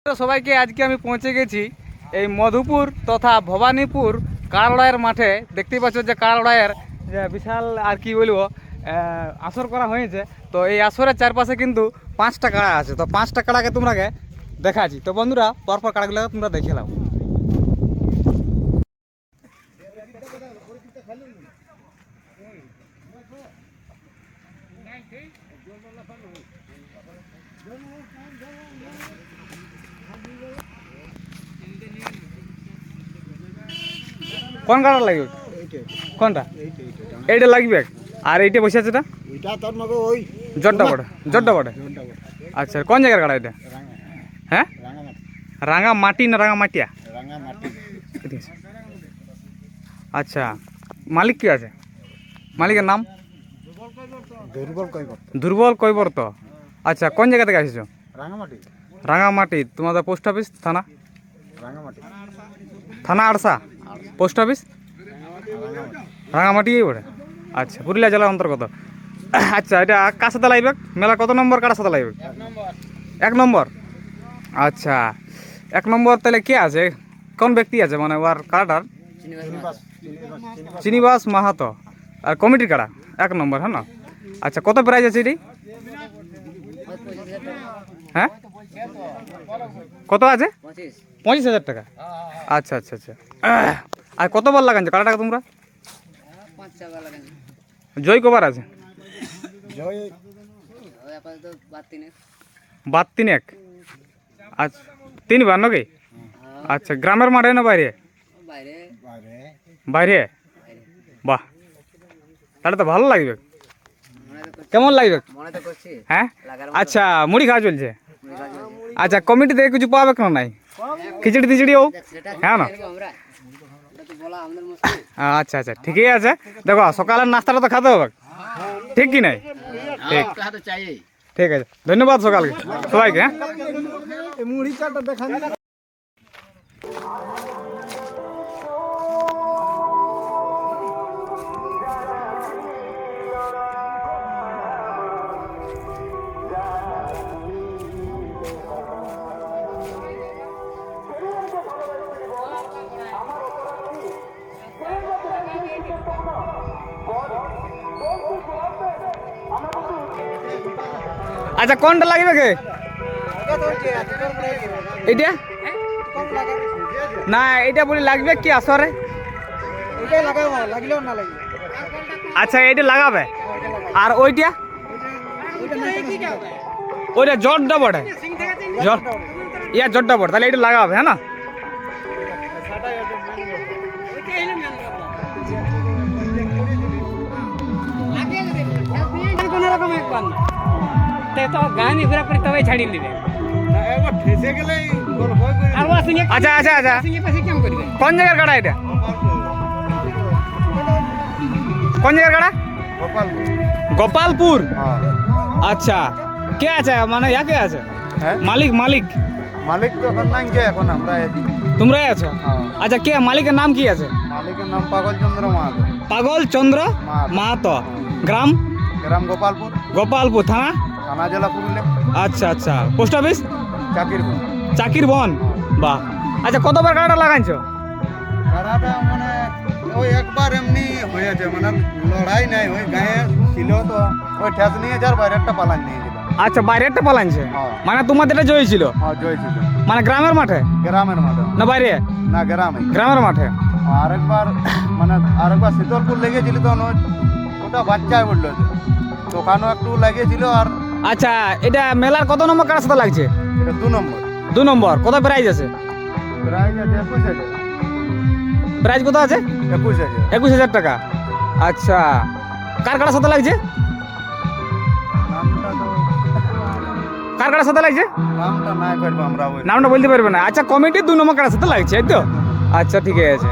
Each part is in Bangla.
তো সবাইকে আজকে আমি পৌঁছে গেছি এই মধুপুর তথা ভবানীপুর কাড়া লড়াইয়ের মাঠে। দেখতেই পাচ্ছ যে কাড়া লড়াইয়ের বিশাল আর কি বলবো আসর করা হয়েছে। তো এই আসরের চারপাশে কিন্তু 5টা কাড়া আছে। তো 5টা কাড়াকে তোমরাকে দেখাচ্ছি। তো বন্ধুরা পরপর কাড়াগুলো তোমরা দেখে নাও। কোন কাড়া লাগবে? কোনটা? এইটা লাগবে। আর এইটা বসে আছে, জড্ডা বড়ে, জড্ডা বড়ে। আচ্ছা, কোন জায়গার কাড়া এটা? হ্যাঁ, রাঙা মাটি না রাঙা মাটিয়া? আচ্ছা, মালিক কি আছে? মালিকের নাম? দুর্বল কৈবর্ত। আচ্ছা, কোন জায়গা থেকে আসছো? রাঙামাটি। তোমাদের পোস্ট অফিস? থানা? থানা আড়সা, পোস্ট অফিস রাঙামাটি পড়ে। আচ্ছা, পুরুলিয়া জেলার অন্তর্গত। আচ্ছা, এটা কার সাথে লাগবে? মেলা কত নম্বর কার সাথে লাগবে? 1 নম্বর। আচ্ছা, 1 নম্বর। তাহলে কে আছে, কোন ব্যক্তি আছে মানে ওর কাড়াটার? চিনিবাস মাহাতো। আর কমিটির কাড়া 1 নম্বর, হ্যাঁ না? আচ্ছা, কত প্রাইজ আছে এটি? হ্যাঁ, কত আছে? 25,000 টাকা। আচ্ছা আচ্ছা আচ্ছা। আর কতবার লাগানছো কাড়াটাকে তোমরা? জয় কবার আছে? বাদ 3 আচ্ছা, 3বার নাকি? আচ্ছা, গ্রামের মাঠে না বাইরে? বাইরে। বাহ, তাহলে তো ভালো লাগবে। কেমন লাগবে? হ্যাঁ, আচ্ছা, মুড়ি খাওয়া চলছে। আচ্ছা, কমিটি থেকে কিছু পাবে কেন নাই? খিচুড়ি টিচুড়ি ও, হ্যাঁ না? আচ্ছা আচ্ছা, ঠিকই আছে। দেখো, সকালের নাস্তাটা তো খেতে হবে, ঠিক কি নাই? ঠিক, ঠিক আছে। ধন্যবাদ সকালকে সবাইকে। হ্যাঁ, আচ্ছা, কোনটা লাগবে কে? এইটা না, এইটা বলি লাগবে কি আসরে? আচ্ছা, এইটা লাগাবে। আর ওইটা? ওইটা জটটা বটে, ইয়া জটটা বটে। তাহলে এইটা লাগাবে, হ্যাঁ না? আচ্ছা আচ্ছা আচ্ছা, কোন জায়গার কাড়া এটা? কোন জায়গার কাড়া? গোপালপুর। আচ্ছা, কে আছে মানে কে আছে? মালিক? মালিক তো এখন নাই, এখন আমরা তোমরাই আছো? আচ্ছা, কে মালিকের নাম কি আছে? মালিকের নাম পাগল চন্দ্র মাহাতো। পাগল চন্দ্র মাহাতো। গ্রাম? গ্রাম গোপালপুর। গোপালপুর। থানা? থানা জেলা পুরুলিয়া। আচ্ছা আচ্ছা, পোস্ট অফিস? চাকিরবন। চাকিরবন, বাহ। আচ্ছা, কতবার কাড়াটা লাগাইছো? কাড়াটা মানে ওই একবার এমনি হয়েছে, মানে লড়াই নাই, ওই গায়ে ছিল তো ওই ঠেস নিয়ে যার বাইরে একটা পালান নিয়েছিল। আচ্ছা, বাইরে একটা পালানছে, মানে তোমাদের এটা জয় ছিল? হ্যাঁ, জয় ছিল। মানে গ্রামের মাঠে? গ্রামের মাঠে না বাইরে? না, গ্রামে, গ্রামের মাঠে। আরেকবার মানে আরেকবার শীতলপুর লেগেছিল, তো ওটা বাচ্চায় বললো, তো ওখানেও একটু লাগিয়েছিল। আর আচ্ছা, এটা মেলার কত নম্বর কার সাথে লাগছে? এটা 2 নম্বর। 2 নম্বর। কত প্রাইজ আছে? প্রাইজ আছে 21,000। প্রাইজ কত আছে? 21,000। 21,000 টাকা। আচ্ছা, কার কার সাথে লাগছে? কার কার সাথে লাগছে? নামটা নাই পারবো আমরা, নামটা বলতে পারবে না। আচ্ছা, কমিটি 2 নম্বর কার সাথে লাগছে, এই তো? আচ্ছা, ঠিক আছে।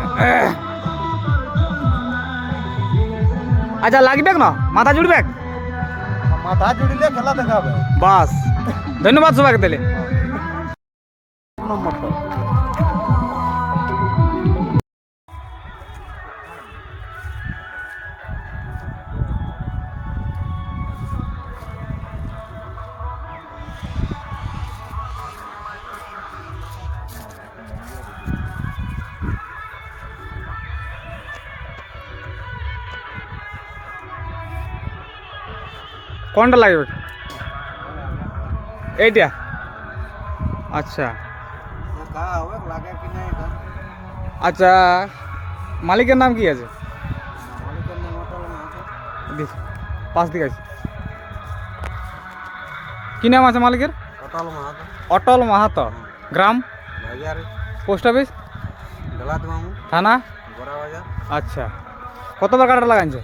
আচ্ছা, লাগবে না? মাথা জুড়বে? মাথা জুড়িলে খেলা দেখাবে। বাস, ধন্যবাদ সবাইকে। তাহলে নম্বরটা কোনটা লাগবে? এইটা? আচ্ছা আচ্ছা, মালিকের নাম কি আছে? পাঁচ দিকে আছে। কি নাম আছে মালিকের? অটল মাহাতো। গ্রাম? Post office? থানা? আচ্ছা, কতবার কাটা লাগাইছে?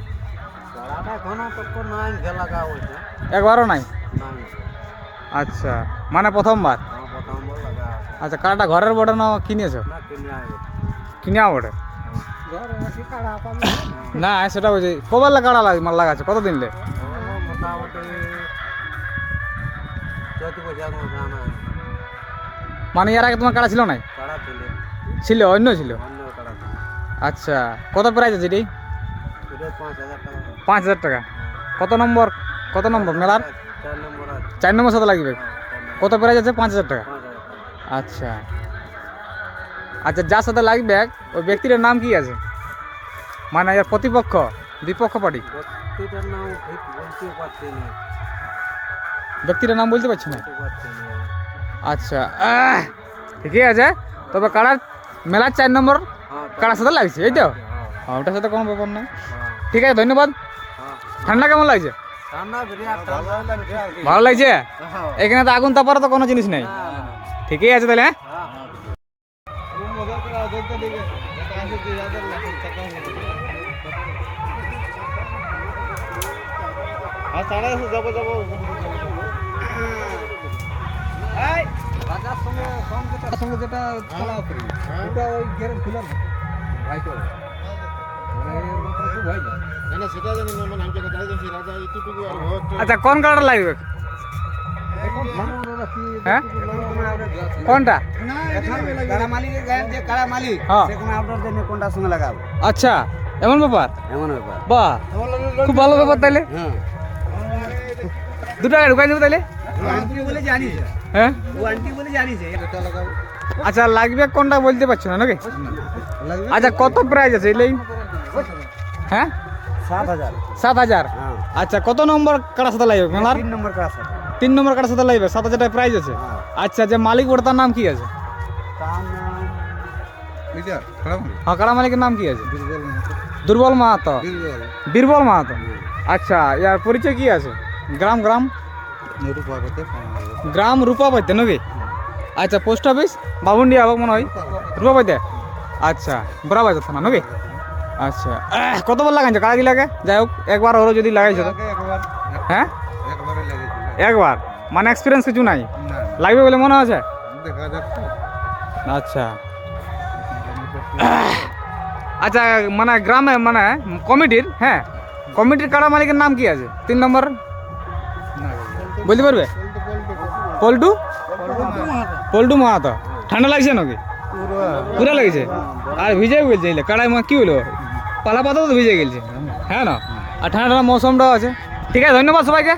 একবারও নাই? আচ্ছা, মানে প্রথমবার? আচ্ছা, কাটা ঘরের বটে না কিনেছো? কিনা বটে না, সেটা বলছি কবার কাটা লাগাচ্ছে, কতদিন লে? মানে এর আগে তোমার কাটা ছিল নাই? ছিল, অন্য ছিল। আচ্ছা, কত প্রাইস আছে এটি? 5,000 টাকা। কত নম্বর মেলার? 4 নম্বর সাথে লাগবে। কত প্রাইস আছে? 5,000 টাকা। আচ্ছা আচ্ছা, যার সাথে লাগবে ওই ব্যক্তিটার নাম কি আছে? মানে এর প্রতিপক্ষ, বিপক্ষ পার্টি? ব্যক্তিটার নাম বলতে পারছি না। আচ্ছা ঠিকই আছে, তবে কাড়ার মেলার 4 নম্বর কাড়ার সাথে লাগছে, এই তো? ওটার সাথে কোনো ব্যাপার নাই। ঠিক আছে, ধন্যবাদ। ঠান্ডা কেমন লাগছে? ভালো লাগছে? এখানে তো আগুন তাপার তো কোনো জিনিস নেই। ঠিকই আছে তাহলে। আচ্ছা, কোন কালার লাগবে? হ্যাঁ, কোনটা? আচ্ছা, এমন ব্যাপার? বাহ, খুব ভালো ব্যাপার তাইলে। দুটো ঢুকাই দেবো তাইলে। হ্যাঁ, আচ্ছা, লাগবে কোনটা বলতে পারছো না নাকি? আচ্ছা, কত প্রাইস আছে এলেই? হ্যাঁ, 7,000। আচ্ছা, কত নম্বর কাটার সাথে লাগবে মেলার? 3 নম্বর কাটার সাথে লাগবে, 7,000 টাকা প্রাইস আছে। আচ্ছা, যে মালিক ওর তার নাম কি আছে? হ্যাঁ, কাড়া মালিকের নাম কি আছে? দুর্বল মাহাতো। বীরবল মাহাতো। আচ্ছা, ইয়ার পরিচয় কি আছে? গ্রাম রূপাপাইতে নাকি? আচ্ছা, পোস্ট অফিস বাবুন্ডিয়া হবে মনে হয়, রূপাপাইতে। আচ্ছা, বরাবাজার থানা নাকি? আচ্ছা, কতবার লাগাইছে কাড়া কি লাগে? যাই হোক, একবার ওরও যদি লাগাইছে তো? হ্যাঁ, একবার, মানে এক্সপিরিয়েন্স কিছু নাই, লাগবে বলে মনে আছে? আচ্ছা আচ্ছা, মানে গ্রামে মানে কমিটির, হ্যাঁ কমিটির কাড়া মালিকের নাম কি আছে? 3 নম্বর বলতে পারবে? পল্টু মাহাতো। ঠান্ডা লাগছে নাকি? পুরা লাগছে। আর ভিজে বলছে কাড়াই কি হলো, পালা পাতাও তো ভিজে গেছে, হ্যাঁ না? আর ঠান্ডা মৌসুমটাও আছে। ঠিক আছে, ধন্যবাদ সবাইকে।